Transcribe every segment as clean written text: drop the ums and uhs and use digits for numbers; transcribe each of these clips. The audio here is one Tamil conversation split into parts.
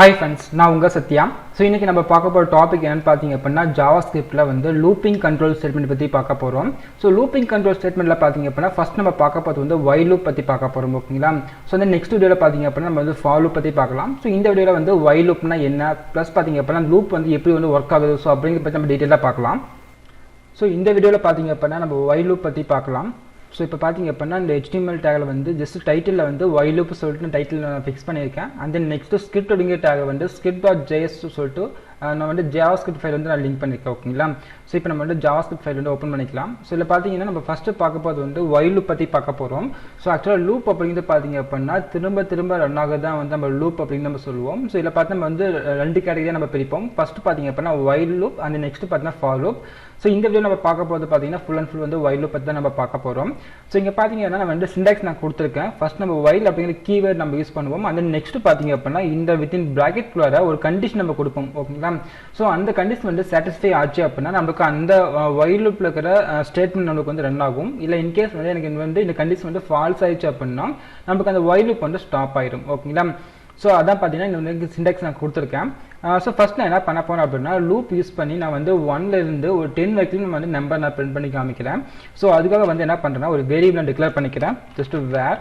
Hi friends, நான் உங்க சத்யா. ஸோ இன்றைக்கி நம்ம பார்க்க போகிற டாபிக் என்னென்னு பார்த்தீங்க அப்படின்னா ஜாவாஸ்கிரிப்டில் வந்து லூப்பிங் கண்ட்ரோல் ஸ்டேட்மெண்ட் பற்றி பார்க்க போகிறோம். ஸோ லூப்பிங் கண்ட்ரோல் ஸ்டேட்மெண்ட்டில் பார்த்தீங்க அப்படின்னா ஃபஸ்ட் நம்ம பார்க்க போகிறது வந்து வைல் லூப் பற்றி பார்க்க போகிறோம். ஓகேங்களா? ஸோ வந்து நெக்ஸ்ட் வீடியோவில் பார்த்தீங்க அப்படின்னா நம்ம வந்து ஃபார் லூப் பற்றி பார்க்கலாம். ஸோ இந்த வீடியோவில் வந்து வைல் லூப்னா என்ன, ப்ளஸ் பார்த்தீங்க அப்படின்னா லூப் வந்து எப்படி வந்து ஒர்க் ஆகுது, ஸோ அப்படிங்கிற பற்றி நம்ம டீட்டெயிலாக பார்க்கலாம். ஸோ இந்த வீடியோவில் பார்த்தீங்க அப்படின்னா நம்ம வைல் லூப் பற்றி பார்க்கலாம். ஸோ இப்போ பார்த்தீங்க அப்படின்னா இந்த HTML டேகில் வந்து ஜஸ்ட் டைட்டிலில் வந்து வைல் லூப் சொல்லிட்டு டைட்டில் நான் ஃபிக்ஸ் பண்ணியிருக்கேன். அண்ட் தென் நெக்ஸ்ட்டு ஸ்கிரிப்ட் அப்படிங்கிற டேகை வந்து script.js சொல்லிட்டு நான் வந்து JavaScript ஃபைல் வந்து நான் லிங்க் பண்ணியிருக்கேன். ஓகேங்களா? ஸோ இப்போ நம்ம வந்து JavaScript ஃபைல் வந்து ஓப்பன் பண்ணிக்கலாம். ஸோ இதில் பார்த்தீங்கன்னா நம்ம ஃபஸ்ட்டு பார்க்க போகிறது வந்து வைல் லூப் பற்றி பார்க்க போகிறோம். ஸோ ஆக்சுவலாக லூப் அப்படிங்கிறது பார்த்தீங்க அப்படின்னா திரும்ப ரன் ஆக தான் வந்து நம்ம லூப் அப்படின்னு நம்ம சொல்லுவோம். ஸோ இதில் பார்த்து நம்ம வந்து ரெண்டு கேட்டகரியாக நம்ம பிரிப்போம். ஃபஸ்ட்டு பார்த்தீங்க அப்படின்னா வைல் லூப் அண்ட் நெக்ஸ்ட்டு பார்த்தீங்கன்னா ஃபார் லூப். ஸோ இந்த வீடியோ நம்ம பார்க்க போகிறது பார்த்தீங்கன்னா ஃபுல் அண்ட் ஃபுல் வந்து வைல் லூப் பற்றி தான் நம்ம பார்க்க போகிறோம். ஸோ இங்கே பார்த்தீங்கன்னா நம்ம வந்து சிண்டாக்ஸ் நான் கொடுத்துருக்கேன். ஃபஸ்ட் நம்ம வைல் அப்படிங்கிற கீவேர்ட் நம்ம யூஸ் பண்ணுவோம். அண்ட் நெக்ஸ்ட் பார்த்தீங்க அப்படின்னா இந்த வித்தின் பிராக்கெட் குள்ளார ஒரு கண்டிஷன் நம்ம கொடுப்போம். ஓகேங்களா? ஸோ அந்த கண்டிஷன் வந்து சாட்டிஸ்ஃபை ஆச்சு அப்படின்னா நமக்கு அந்த வைல் லூப்பில் இருக்கிற ஸ்டேட்மெண்ட் நமக்கு வந்து ரன் ஆகும். இல்லை இன்கேஸ் வந்து எனக்கு வந்து இந்த கண்டிஷன் வந்து ஃபால்ஸ் ஆயிடுச்சு அப்படின்னா நமக்கு அந்த வைல் லூப் வந்து ஸ்டாப் ஆயிடும். ஓகேங்களா? ஸோ அதான் பார்த்தீங்கன்னா இந்த வந்து சிண்டாக்ஸ் நான் கொடுத்துருக்கேன். ஸோ ஃபஸ்ட் நான் என்ன பண்ண போகிறேன் அப்படின்னா லூப் யூஸ் பண்ணி நான் வந்து 1லேருந்து ஒரு 10 வரைக்கும் நம்ம வந்து நம்பர் நான் பிரிண்ட் பண்ணி காமிக்கிறேன். ஸோ அதுக்காக வந்து என்ன பண்ணுறேன்னா ஒரு வேரியபிள் நான் டிக்ளேர் பண்ணிக்கிறேன். ஜஸ்ட் வேர்.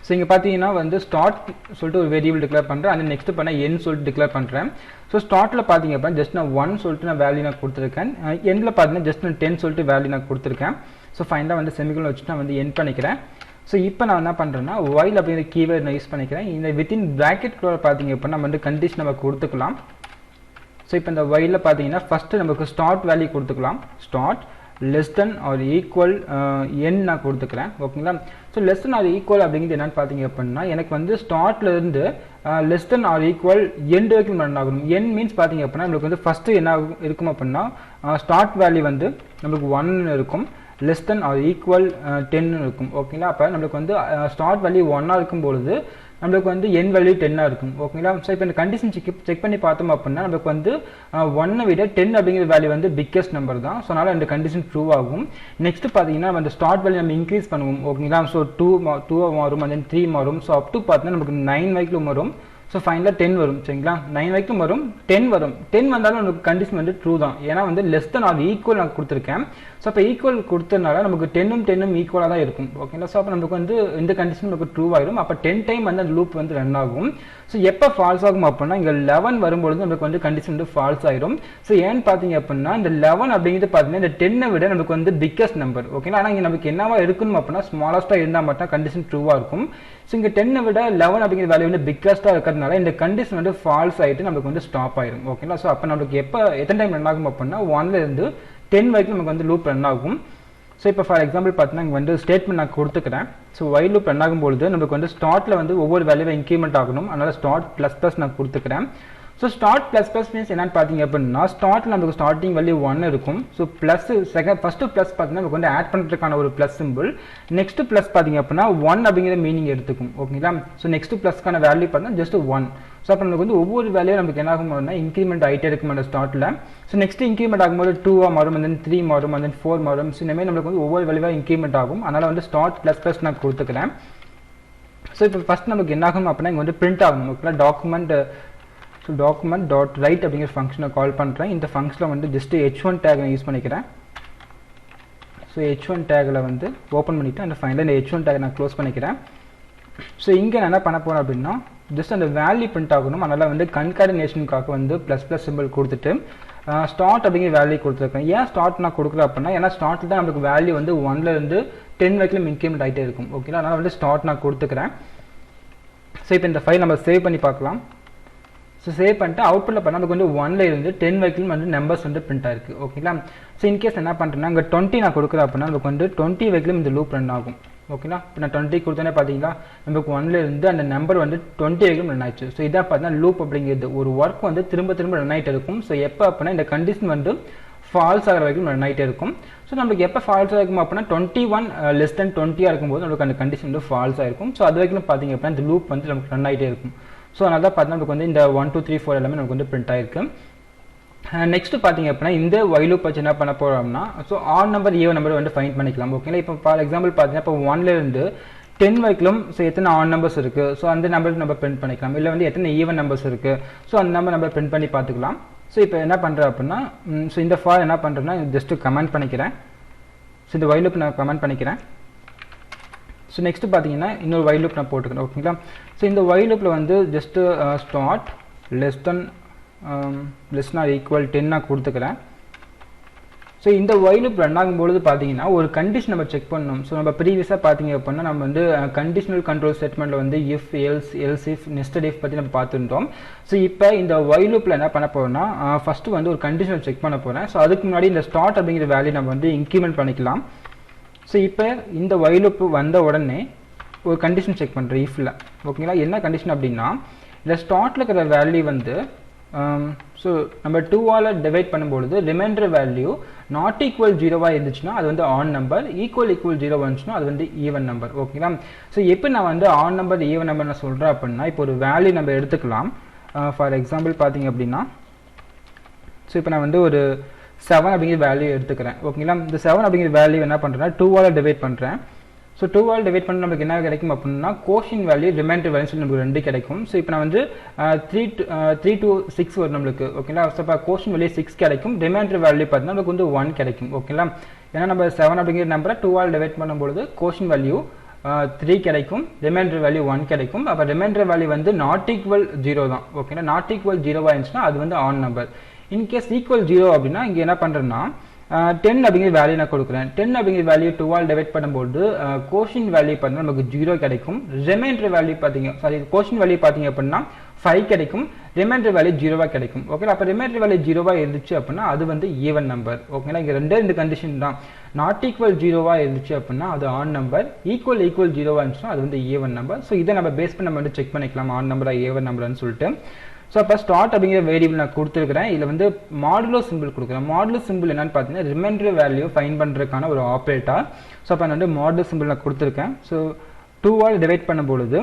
ஸோ இங்கே பார்த்தீங்கன்னா வந்து ஸ்டார்ட் சொல்லிட்டு ஒரு வேரியபிள் டிக்ளேர் பண்ணுறேன். அந்த நெக்ஸ்ட் பண்ண என் சொல்லிட்டு டிக்ளேர் பண்ணுறேன். ஸோ ஸ்டார்ட்டில் பார்த்தீங்க அப்படின்னா ஜஸ்ட் நான் 1 சொல்லிட்டு நான் வேல்யூ நான் கொடுத்துருக்கேன். எண்டில் பார்த்தீங்கன்னா ஜஸ்ட் நான் 10 சொல்லிட்டு வேல்யூ நான் கொடுத்துருக்கேன். ஸோ ஃபைனலாக வந்து செமிகோலன் வச்சுட்டு நான் வந்து என் பண்ணிக்கிறேன். ஸோ இப்போ நான் என்ன பண்ணுறேன்னா வைல் அப்படிங்கிற கீவேர்ட் நான் யூஸ் பண்ணிக்கிறேன். இந்த வித்தின் பிராக்கெட் குள்ள பார்த்தீங்க அப்படின்னா நம்ம வந்து கண்டிஷன் நம்ம கொடுத்துக்கலாம். ஸோ இப்போ இந்த வைலில் பார்த்தீங்கன்னா ஃபஸ்ட்டு நமக்கு ஸ்டார்ட் வேல்யூ கொடுத்துக்கலாம். Start less than or equal N நான் கொடுத்துக்கிறேன். ஓகேங்களா? So less than or equal அப்படிங்கிறது என்னென்னு பார்த்தீங்க அப்படின்னா எனக்கு வந்து ஸ்டார்ட்லேருந்து less than or equal end வரைக்கும் ரன் ஆகணும். என் மீன்ஸ் பார்த்தீங்க அப்படின்னா நம்மளுக்கு வந்து ஃபஸ்ட்டு என்ன இருக்கும் அப்படின்னா ஸ்டார்ட் வேல்யூ வந்து நம்மளுக்கு 1 இருக்கும், லெஸ் தென் ஆர் ஈக்குவல் 10 இருக்கும். ஓகேங்களா? அப்போ நம்மளுக்கு வந்து ஸ்டார்ட் வேல்யூ 1 இருக்கும் பொழுது நம்மளுக்கு வந்து என் வேல்யூ 10 இருக்கும். ஓகேங்களா? ஸோ இப்போ இந்த கண்டிஷன் செக் பண்ணி பார்த்தோம் அப்படின்னா நம்மளுக்கு வந்து 1 விட 10 அப்படிங்கிற வேல்யூ வந்து பிக்கஸ்ட் நம்பர் தான். ஸோ அதனால் இந்த கண்டிஷன் ட்ரூ ஆகும். நெக்ஸ்ட் பார்த்தீங்கன்னா அந்த ஸ்டார்ட் வேல்யூ நம்ம இன்க்ரீஸ் பண்ணுவோம். ஓகேங்களா? ஸோ 2 மாறும், and then 3 மாறும். ஸோ அப் டு பார்த்தீங்கன்னா நமக்கு 9 வரைக்கும் வரும். ஸோ ஃபைனலாக 10 வரும். சரிங்களா? 9 வரைக்கும் வரும், 10 வரும். 10 வந்தாலும் நமக்கு கண்டிஷன் வந்து ட்ரூ தான். ஏன்னா வந்து லெஸ் தென் ஆர் ஈக்குவல் நான் கொடுத்துருக்கேன். ஸோ அப்போ ஈக்குவல் கொடுத்ததுனால நமக்கு 10ம் ஈக்குவலாக தான் இருக்கும். ஓகேங்களா? ஸோ அப்போ நமக்கு வந்து இந்த கண்டிஷன் நமக்கு ட்ரூ ஆகிடும். அப்போ 10 டைம் வந்து அந்த லூப் வந்து ரன் ஆகும். ஸோ எப்போ ஃபால்ஸ் ஆகும் அப்படின்னா இங்கே 11 வரும்பொழுது நமக்கு வந்து கண்டிஷன் வந்து ஃபால்ஸ் ஆகிடும். ஸோ ஏன்னு பார்த்தீங்க அப்படின்னா இந்த 11 அப்படிங்கிறது பார்த்தீங்கன்னா இந்த 10 விட நமக்கு வந்து பிக்கஸ்ட் நம்பர். ஓகேங்களா? ஆனால் இங்கே நமக்கு என்னவா இருக்கணும் அப்படின்னா ஸ்மாலஸ்ட்டாக இருந்தால் மட்டும் கண்டிஷன் ட்ரூவாக இருக்கும். ஸோ இங்கே 10 விட 11 அப்படிங்கிற வேல்யூ வந்து பிக்கஸ்ட்டாக இருக்கிறதுனால இந்த கண்டிஷன் வந்து ஃபால்ஸ் ஆகிட்டு நமக்கு வந்து ஸ்டாப் ஆயிடும். ஓகேங்களா? ஸோ அப்போ நமக்கு எத்தனை டைம் ரன் ஆகும் அப்படின்னா 1லேருந்து 10 வரைக்கும் நமக்கு வந்து லூப் ரன் ஆகும். ஸோ இப்போ ஃபார் எக்ஸாம்பிள் பார்த்தீங்கன்னா இங்கே வந்து ஸ்டேட்மெண்ட் நான் கொடுத்துக்கிறேன். ஸோ வைல் லூப் ரன் ஆகும்பொழுது நமக்கு வந்து ஸ்டார்ட்டில் வந்து ஒவ்வொரு வேல்யூவை இன்க்ரிமெண்ட் ஆகணும். அதனால் ஸ்டார்ட் ++ நான் கொடுத்துக்கிறேன். ஸோ ஸ்டார்ட் ++ மீன்ஸ் என்னன்னு பார்த்தீங்க அப்படின்னா ஸ்டார்ட்டில் நமக்கு ஸ்டார்டிங் வேல்யூ 1 இருக்கும். ஸோ ப்ளஸ் ஃபஸ்ட்டு ப்ளஸ் பார்த்தீங்கன்னா நமக்கு வந்து ஆட் பண்ணுறதுக்கான ஒரு ப்ளஸ் சிம்பிள். நெக்ஸ்ட் ப்ளஸ் பார்த்தீங்க அப்படின்னா 1 அப்படிங்கிற மீனிங் எடுத்துக்கும். ஓகேங்களா? ஸோ நெக்ஸ்ட் ப்ளஸ்க்கான வேல்யூ பார்த்தீங்கன்னா ஜஸ்ட் 1. ஸோ அப்போ நமக்கு வந்து ஒவ்வொரு வேல்யூ நமக்கு என்ன ஆகும்னா இன்க்ரிமெண்ட் ஆகிட்டே இருக்கும் அந்த ஸ்டார்ட்டில். ஸோ நெக்ஸ்ட் இன்க்ரிமெண்ட் ஆகும்போது 2 மாறும், and then 3 மாறும், and then 4 மாறும். ஸோ இந்தமாதிரி நமக்கு வந்து ஒவ்வொரு வேல்யூவாக இன்க்ரிமெண்ட் ஆகும். அதனால் வந்து ஸ்டார்ட் ++ நான் கொடுத்துக்கிறேன். ஸோ இப்போ ஃபஸ்ட் நமக்கு என்ன ஆகும் அப்படின்னா இங்கே வந்து பிரிண்ட் ஆகணும். ஓகேங்களா? document.write அப்படிங்கிற ஃபங்க்ஷனை கால் பண்ணுறேன். இந்த ஃபங்க்ஷனில் வந்து ஜஸ்ட் h1 டேக் நான் யூஸ் பண்ணிக்கிறேன். ஸோ h1 டேகில் வந்து ஓப்பன் பண்ணிவிட்டு அந்த ஃபைனலாக இந்த h1 டேக் நான் க்ளோஸ் பண்ணிக்கிறேன். ஸோ இங்கே நான் என்ன பண்ண போகிறேன் அப்படின்னா ஜஸ்ட் அந்த வேல்யூ பிரிண்ட் ஆகணும். அதனால் வந்து கன்கார்டினேஷனுக்காக வந்து ++ சிம்பிள் கொடுத்துட்டு ஸ்டார்ட் அப்படிங்கிற வேல்யூ கொடுத்துருக்கேன். ஏன் ஸ்டார்ட் நான் கொடுக்குறேன் அப்படின்னா ஏன்னா ஸ்டார்ட்டில் தான் நமக்கு வேல்யூ வந்து 1லேருந்து 10 வரைக்கும் இன்க்ரிமெண்ட் ஆகிட்டே இருக்கும். ஓகேங்களா? அதனால் வந்து ஸ்டார்ட் நான் கொடுத்துக்கிறேன். ஸோ இப்போ இந்த ஃபைல் நம்ம சேவ் பண்ணி பார்க்கலாம். ஸோ சேவ் பண்ணிட்டு அவுட்புட்டில் பண்ணால் நமக்கு வந்து 1லேருந்து 10 வரைக்கும் வந்து நம்பர்ஸ் வந்து பிரிண்ட் ஆயிருக்கு. ஓகேங்களா? ஸோ இன்கேஸ் என்ன பண்ணுறேன்னா இங்கே 20 நான் கொடுக்குறேன் அப்படின்னா நமக்கு வந்து 20 வரைக்கும் இந்த லூப் ரன் ஆகும். ஓகேங்களா? இப்போ நான் 20 கொடுத்தோன்னே பார்த்தீங்களா நமக்கு 1லேருந்து அந்த நம்பர் வந்து 20 வரைக்கும் ரன் ஆயிடுச்சு. ஸோ இதான் பார்த்தீங்கன்னா லூப் அப்படிங்கிறது ஒரு ஒர்க் வந்து திரும்ப ரன் ஆகிட்டே இருக்கும். ஸோ எப்போ அப்படின்னா இந்த கண்டிஷன் வந்து ஃபால்ஸ் ஆகிற வரைக்கும் ரன் ஆகிட்டே இருக்கும். ஸோ நமக்கு எப்போ ஃபால்ஸ் ஆகிருக்கும் அப்படின்னா 21 லெஸ் தென் 20 இருக்கும்போது நமக்கு அந்த கண்டிஷன் வந்து ஃபால்ஸ் ஆகிருக்கும். ஸோ அது வரைக்கும் பார்த்தீங்க அப்படின்னா இந்த லூப் வந்து நமக்கு ரன் ஆகிட்டே இருக்கும். ஸோ அதனால தான் பார்த்தீங்கன்னா நமக்கு வந்து இந்த 1 2 3 4 எல்லாமே நமக்கு வந்து பிரிண்ட் ஆகிருக்கு. நெக்ஸ்ட் பார்த்தீங்க அப்படின்னா இந்த வைல் லூப் வச்சு என்ன பண்ண போகிறோம்னா so add number even number வந்து ஃபைண்ட் பண்ணிக்கலாம். ஓகேங்களா? இப்போ ஃபார் எக்ஸாம்பிள் பார்த்தீங்கன்னா இப்போ 1லேருந்து 10 வரைக்கும் ஸோ எத்தனை ஆன் நம்பர்ஸ் இருக்குது, ஸோ அந்த நம்பருக்கு நம்ம பிரிண்ட் பண்ணிக்கலாம். இல்லை வந்து எத்தனை ஈவன் நம்பர்ஸ் இருக்குது, ஸோ அந்த நம்பர் நம்ம பிரிண்ட் பண்ணி பார்த்துக்கலாம். ஸோ இப்போ என்ன பண்ணுறேன் அப்படின்னா, ஸோ இந்த ஃபார் என்ன பண்ணுறேன்னா ஜஸ்ட்டு கமெண்ட் பண்ணிக்கிறேன். ஸோ இந்த வைல் லூப் நான் கமெண்ட் பண்ணிக்கிறேன். ஸோ நெக்ஸ்ட்டு பார்த்தீங்கன்னா இன்னொரு வைல் லூப் நான் போட்டுக்கிறேன். ஓகேங்களா. ஸோ இந்த வைல் லூப்பில் வந்து just start less or equal 10 நான் கொடுத்துக்கிறேன். ஸோ இந்த வைல் லூப் ரன் ஆகும்பொழுது பார்த்தீங்கன்னா ஒரு கண்டிஷன் நம்ம செக் பண்ணணும். ஸோ நம்ம ப்ரீவியஸாக பார்த்தீங்க அப்படின்னா நம்ம வந்து கண்டிஷனல் கண்ட்ரோல் ஸ்டேட்மெண்ட்டில் வந்து if else if nested if பற்றி நம்ம பார்த்துருந்தோம். ஸோ இப்போ இந்த வைல் லூப்பில் என்ன பண்ண போகிறோம்னா ஃபஸ்ட்டு வந்து ஒரு கண்டிஷனை செக் பண்ண போகிறேன். ஸோ அதுக்கு முன்னாடி இந்த ஸ்டார்ட் அப்படிங்கிற வேல்யூ நம்ம வந்து இன்க்ரிமெண்ட் பண்ணிக்கலாம். ஸோ இப்போ இந்த வைல் லூப் வந்த உடனே ஒரு கண்டிஷன் செக் பண்ணுறேன் இஃபில். ஓகேங்களா. என்ன கண்டிஷன் அப்படின்னா இந்த ஸ்டார்ட்டில் இருக்கிற வேல்யூ வந்து ஸோ நம்ம 2ஆல் டிவைட் பண்ணும்பொழுது ரிமைண்டர் வேல்யூ நாட் ஈக்குவல் 0 இருந்துச்சுன்னா அது வந்து ஆன் நம்பர், ஈக்குவல் 0 வந்துச்சுன்னா அது வந்து ஈவன் நம்பர். ஓகேங்களா. ஸோ எப்போ நான் வந்து ஆன் நம்பர் ஈவன் நம்பர் நான் சொல்கிறேன் அப்படின்னா இப்போ ஒரு வேல்யூ நம்ம எடுத்துக்கலாம். ஃபார் எக்ஸாம்பிள் பார்த்தீங்க அப்படின்னா ஸோ இப்போ நான் வந்து ஒரு 7 அப்படிங்கிற வேல்யூ எடுத்துக்கிறேன். ஓகேங்களா. இந்த 7 அப்படிங்கிற வேல்யூ என்ன பண்ணுறேன்னா 2ஆல் டிவைட் பண்ணுறேன். ஸோ 2ஆல் டிவைட் பண்ண நமக்கு என்ன கிடைக்கும் அப்படின்னா கோஷன் வேல்யூ ரிமைண்டர் வேல்யூ சொல்லி நமக்கு 2 கிடைக்கும். ஸோ இப்போ நான் வந்து 3 to 6 வரும் நம்மளுக்கு. ஓகேங்களா. ஸோ இப்போ கோஷன் வேல்யூ 6 கிடைக்கும், ரிமைண்டர் வேல்யூ பார்த்தீங்கன்னா நமக்கு வந்து 1 கிடைக்கும். ஓகேங்களா. ஏன்னா நம்ம 7 அப்படிங்கிற நம்பரை 2ஆல் டிவைட் பண்ணும்பொழுது கோஷன் வேல்யூ 3 கிடைக்கும், ரிமைண்டர் வேல்யூ 1 கிடைக்கும். அப்போ ரிமைண்டர் வேல்யூ வந்து நாட் ஈக்குவல் 0 தான். ஓகேங்களா. நாட் ஈக்குவல் 0 இருந்துச்சுன்னா அது வந்து ஆன் நம்பர். இன்கேஸ் ஈக்குவல் 0 அப்படின்னா இங்கே என்ன பண்ணுறேன்னா 10 அப்படிங்கிற வேல்யூ நான் கொடுக்குறேன். 10 அப்படிங்கிற வேல்யூ 2ஆல் டிவைட் பண்ணும்போது கோஷன் வேல்யூ பார்த்தீங்கன்னா நமக்கு 0 கிடைக்கும், ரிமைண்டர் வேல்யூ கோஷன் வேல்யூ பார்த்தீங்க அப்படின்னா 5 கிடைக்கும், ரிமைண்டர் வேல்யூ 0 கிடைக்கும். ஓகேங்களா. அப்போ ரிமைண்டர் வேல்யூ 0 இருந்துச்சு அப்படின்னா அது வந்து ஈவன் நம்பர். ஓகேங்களா. இங்கே ரெண்டு கண்டிஷன் தான். நாட் ஈக்குவல் 0 இருந்துச்சு அப்படின்னா அது ஆன் நம்பர், ஈக்குவல் 0 இருந்துச்சுன்னா அது வந்து ஈவன் நம்பர். ஸோ இதை நம்ம பேஸ் பண்ணி நம்ம வந்து செக் பண்ணிக்கலாம் ஆன் நம்பரா ஈவன் நம்பர்னு சொல்லிட்டு. ஸோ அப்போ ஸ்டார்ட் அப்படிங்கிற வேரியபிள் நான் கொடுத்துருக்கிறேன். இதில் வந்து மாடுலோ சிம்பிள் கொடுக்குறேன். மாடுலோ சிம்பிள் என்னன்னு பார்த்தீங்கன்னா ரிமைண்டர் வேல்யூ ஃபைன் பண்ணுறதுக்கான ஒரு ஆப்ரேட்டர். ஸோ அப்போ நான் வந்து மாடுலோ சிம்பிள் நான் கொடுத்துருக்கேன். ஸோ 2ஆல் டிவைட் பண்ணும்பொழுது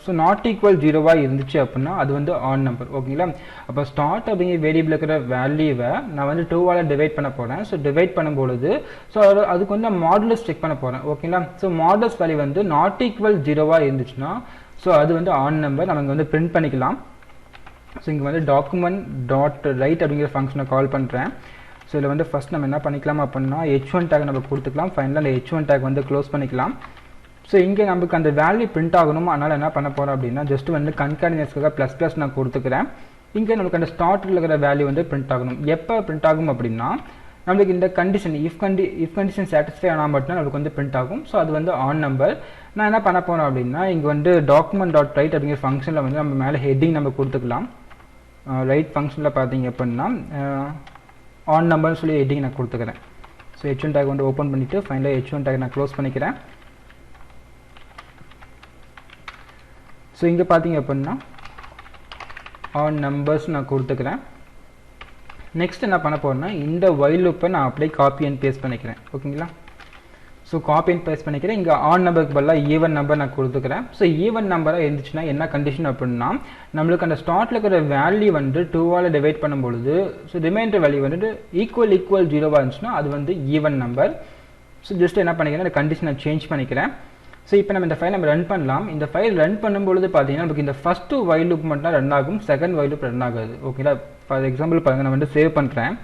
ஸோ நாட் ஈக்குவல் 0 இருந்துச்சு அப்படின்னா அது வந்து ஆன் நம்பர். ஓகேங்களா. அப்போ ஸ்டார்ட் அப்படிங்கிற வேரியபிள் இருக்கிற வேல்யூவை நான் வந்து 2ஆல் டிவைட் பண்ண போகிறேன். ஸோ டிவைட் பண்ணும்பொழுது ஸோ அதுக்கு வந்து நான் மாடுலஸ் செக் பண்ண போகிறேன். ஓகேங்களா. ஸோ மாடுலஸ் வேல்யூ வந்து நாட் ஈக்குவல் 0 இருந்துச்சுன்னா ஸோ அது வந்து ஆன் நம்பர். நம்ம இங்கே வந்து பிரிண்ட் பண்ணிக்கலாம். ஸோ இங்கே வந்து டாக்குமெண்ட் டாட் ரைட் அப்படிங்கிற ஃபங்க்ஷனை கால் பண்ணுறேன். ஸோ இதில் வந்து ஃபஸ்ட் நம்ம என்ன பண்ணிக்கலாம் அப்படின்னா h1 டேக் நம்ம கொடுத்துக்கலாம். ஃபைனலாக அந்த h1 டேக் வந்து க்ளோஸ் பண்ணிக்கலாம். ஸோ இங்கே நமக்கு அந்த வேல்யூ பிரிண்ட் ஆகணும். அதனால் என்ன பண்ண போகிறோம் அப்படின்னா ஜஸ்ட் வந்து கன்கார்டினேட்ஸ்க்காக ப்ளஸ் நான் கொடுத்துக்கிறேன். இங்கே நமக்கு அந்த ஸ்டார்ட்டில் இருக்கிற வேல்யூ வந்து பிரிண்ட் ஆகணும். எப்போ பிரிண்ட் ஆகும் அப்படின்னா நம்மளுக்கு இந்த கண்டிஷன் இஃப் கண்டிஷன் சாட்டிஸ்ஃபை ஆனால் மட்டும் நமக்கு வந்து பிரிண்ட் ஆகும். ஸோ அது வந்து ஆன் நம்பர். நான் என்ன பண்ண போகிறேன் அப்படின்னா இங்கே வந்து டாக்குமெண்ட் டாட் ரைட் அப்படிங்கிற ஃபங்க்ஷனில் வந்து நம்ம மேலே ஹெட்டிங் நம்ம கொடுத்துக்கலாம். ரைட் ஃபங்க்ஷனில் பார்த்தீங்க அப்படின்னா ஆன் நம்பர்னு சொல்லி ஹெட்டிங் நான் கொடுத்துக்கிறேன். ஸோ h1 டேக் வந்து ஓப்பன் பண்ணிவிட்டு ஃபைனலாக h1 டேக் நான் க்ளோஸ் பண்ணிக்கிறேன். ஸோ இங்கே பார்த்தீங்க அப்படின்னா ஆன் நம்பர்ஸ் நான் கொடுத்துக்கிறேன். நெக்ஸ்ட் என்ன பண்ண போகிறேன்னா இந்த வைல் லூப்பை நான் அப்படியே காப்பி அண்ட் பேஸ்ட் பண்ணிக்கிறேன். ஓகேங்களா. ஸோ காப்பி அண்ட் பேஸ்ட் பண்ணிக்கிறேன். இங்கே ஆன் நம்பருக்கு பதிலாக ஈவன் நம்பர் நான் கொடுத்துக்கிறேன். ஸோ ஈவன் நம்பராக இருந்துச்சுன்னா என்ன கண்டிஷன் அப்படின்னா நம்மளுக்கு அந்த ஸ்டார்ட்டில் இருக்கிற வேல்யூ வந்து 2ஆல் டிவைட் பண்ணும்பொழுது ஸோ ரிமைண்டர் வேல்யூ வந்துட்டு ஈக்குவல் 0 இருந்துச்சுன்னா அது வந்து ஈவன் நம்பர். ஸோ ஜஸ்ட் என்ன பண்ணிக்கிறேன் இந்த கண்டிஷனை சேஞ்ச் பண்ணிக்கிறேன். ஸோ இப்போ நம்ம இந்த ஃபைல் நம்ம ரன் பண்ணலாம். இந்த ஃபைல் ரன் பண்ணும்பொழுது பார்த்தீங்கன்னா நமக்கு இந்த ஃபஸ்ட்டு வைல் லூப் மட்டும் தான் ரன் ஆகும், செகண்ட் வைல் லூப் ரன் ஆகாது. ஓகேங்களா. ஃபார் எக்ஸாம்பிள் பாருங்கள் நான் வந்து சேவ் பண்ணுறேன்.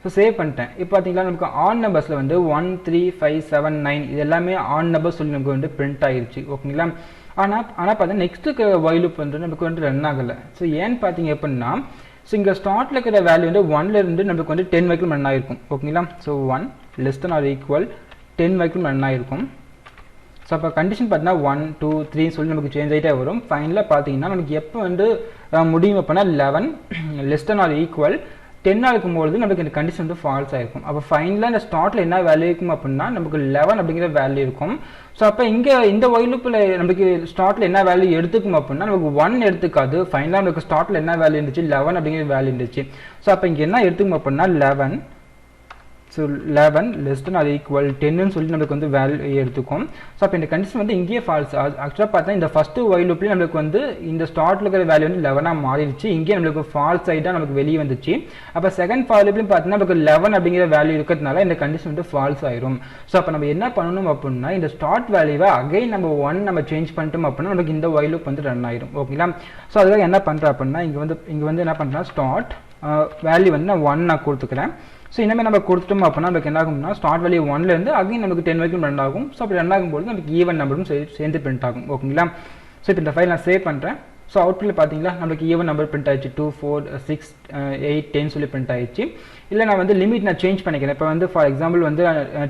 ஸோ சேவ் பண்ணிட்டேன். இப்போ பார்த்தீங்கன்னா நமக்கு ஆன் நம்பர்ஸில் வந்து 1 3 5 7 9 இது எல்லாமே ஆன் நம்பர் சொல்லி நமக்கு வந்து பிரிண்ட் ஆகிடுச்சு. ஓகேங்களா. ஆனால் பார்த்தீங்கன்னா நெக்ஸ்ட்டு வைல் லூப் வந்து நமக்கு வந்து ரன் ஆகலை. ஸோ ஏன்னு பார்த்தீங்க அப்படின்னா ஸோ இங்கே ஸ்டார்ட்டில் இருக்கிற வேல்யூ வந்து 1லேருந்து நமக்கு வந்து 10 வரைக்கும் ரன் ஆகிருக்கும். ஓகேங்களா. So 1 less than or equal 10 வரைக்கும் ரன் ஆகிருக்கும். ஸோ அப்போ கண்டிஷன் பார்த்தீங்கன்னா 1 2 3 சொல்லி நமக்கு சேஞ்ச் ஆகிட்டே வரும். ஃபைனலாக பார்த்தீங்கன்னா நமக்கு எப்போ வந்து முடியும் அப்படின்னா 11 லெஸ் தென் ஆர் ஈக்குவல் 10 இருக்கும்போது நமக்கு இந்த கண்டிஷன் வந்து ஃபால்ஸ் ஆயிருக்கும். அப்போ ஃபைனலாக இந்த ஸ்டார்ட்டில் என்ன வேல்யூ இருக்கும் அப்படின்னா நமக்கு 11 அப்படிங்கிற வேல்யூ இருக்கும். ஸோ அப்போ இங்கே இந்த வைல் லூப்பில் நமக்கு ஸ்டார்ட்டில் என்ன வேல்யூ எடுத்துக்கும் அப்படின்னா நமக்கு 1 எடுத்துக்காது. ஃபைனலாக நமக்கு ஸ்டார்ட்டில் என்ன வேல்யூ இருந்துச்சு 11 அப்படிங்கிற வேல்யூ இருந்துச்சு. ஸோ அப்போ இங்கே என்ன எடுத்துக்கும் அப்படின்னா 11 ஸோ 11 லெஸ் தென் அது ஈக்குவல் 10ன்னு சொல்லி நமக்கு வந்து வேல்யூ எடுத்துக்கும். ஸோ அப்போ இந்த கண்டிஷன் வந்து இங்கேயே ஃபால்ஸ். ஆக்சுவலாக பார்த்தா இந்த ஃபஸ்ட்டு ஒயில் லூப்லேயே நம்மளுக்கு வந்து இந்த ஸ்டார்ட்டில் இருக்கிற வேல்யூ வந்து 11 மாறிடுச்சு. இங்கேயே நம்மளுக்கு ஃபால்ஸ் சைடாக நமக்கு வெளியே வந்துச்சு. அப்போ செகண்ட் ஃபால் லூப்லையும் பார்த்தீங்கன்னா நமக்கு 11 அப்படிங்கிற வேல்யூ இருக்கிறதுனால இந்த கண்டிஷன் வந்து ஃபால்ஸ் ஆயிரும். ஸோ அப்போ நம்ம என்ன பண்ணணும் அப்படின்னா இந்த ஸ்டார்ட் வேல்யூவை அகைன் நம்ம 1 நம்ம சேஞ்ச் பண்ணிட்டோம் அப்படின்னா நமக்கு இந்த ஒயில் லூப் வந்து ரன் ஆயிரும். ஓகேங்களா? ஸோ அதுக்காக என்ன பண்ணுறேன் அப்படின்னா இங்கே வந்து என்ன பண்ணுறேன், ஸ்டார்ட் வேல்யூ வந்து நான் 1 நான் கொடுத்துக்கிறேன். ஸோ இனிமேல் நம்ம கொடுத்துட்டோம் அப்படின்னா நமக்கு என்ன ஆகும்னா ஸ்டார்ட் வேல்யூ 1லேருந்து அகைன் நமக்கு 10 வரைக்கும் ரன் ஆகும். ஸோ அப்படி ரன் ஆகும்போது நமக்கு ஈவன் நம்பரும் சேர்ந்து பிரிண்ட் ஆகும். ஓகேங்களா? ஸோ இப்போ இந்த ஃபைல் நான் சேவ் பண்ணுறேன். ஸோ அவுட்புட்டில் பார்த்தீங்களா நமக்கு ஈவன் நம்பர் பிரிண்ட் ஆயிடுச்சு. 2 4 6 8 10 சொல்லி பிரிண்ட் ஆயிடுச்சு. இல்லை நான் வந்து லிமிட் நான் சேஞ்ச் பண்ணிக்கிறேன். இப்போ வந்து ஃபார் எக்ஸாம்பிள் வந்து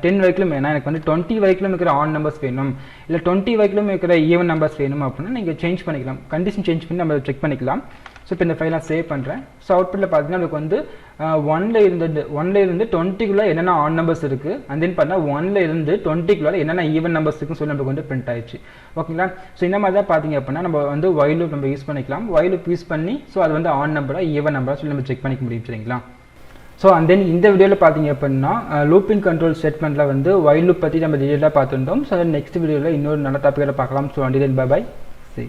10 வரைக்கும் வேணாம், எனக்கு வந்து 20 வரைக்கும் இருக்கிற ஆன் நம்பர்ஸ் வேணும், இல்லை 20 வரைக்கும் இருக்கிற ஈவன் நம்பர்ஸ் வேணும் அப்படின்னா நீங்கள் சேஞ்ச் பண்ணிக்கலாம். கண்டிஷன் சேஞ்ச் பண்ணி நம்ம செக் பண்ணிக்கலாம். ஸோ இப்போ இந்த ஃபைல் நான் சேவ் பண்ணுறேன். ஸோ அவுட்புட்டில் பார்த்தீங்கன்னா நமக்கு வந்து 1ல இருந்து 20க்குள்ளே என்னென்ன ஆன் நம்பர்ஸ் இருக்குது, அண்ட் தென் பார்த்தா 1ல இருந்து 20க்குள்ளே என்னென்ன ஈவன் நம்பர்ஸ் இருக்குன்னு சொல்லி நமக்கு வந்து பிரிண்ட் ஆயிடுச்சு. ஓகேங்களா? ஸோ இந்த மாதிரி தான் பார்த்தீங்க அப்படின்னா நம்ம வந்து ஒயில் லூப் நம்ம யூஸ் பண்ணிக்கலாம். ஒயில் லூப் யூஸ் பண்ணி ஸோ அது வந்து ஆன் நம்பராக ஈவன் நம்பராக சொல்லி நம்ம செக் பண்ணிக்க முடியும். சரிங்களா? ஸோ அண்ட் தென் இந்த வீடியோவில் பார்த்தீங்க அப்படின்னா லூப்பிங் கண்ட்ரோல் ஸ்டேட்மெண்ட்டில் வந்து ஒயில் லூப் பற்றி நம்ம டீட்டெயிலாக பார்த்துருந்தோம். ஸோ நெக்ஸ்ட் வீடியோவில் இன்னொரு நல்ல டாப்பிக்கில் பார்க்கலாம். So and then bye bye. சரி.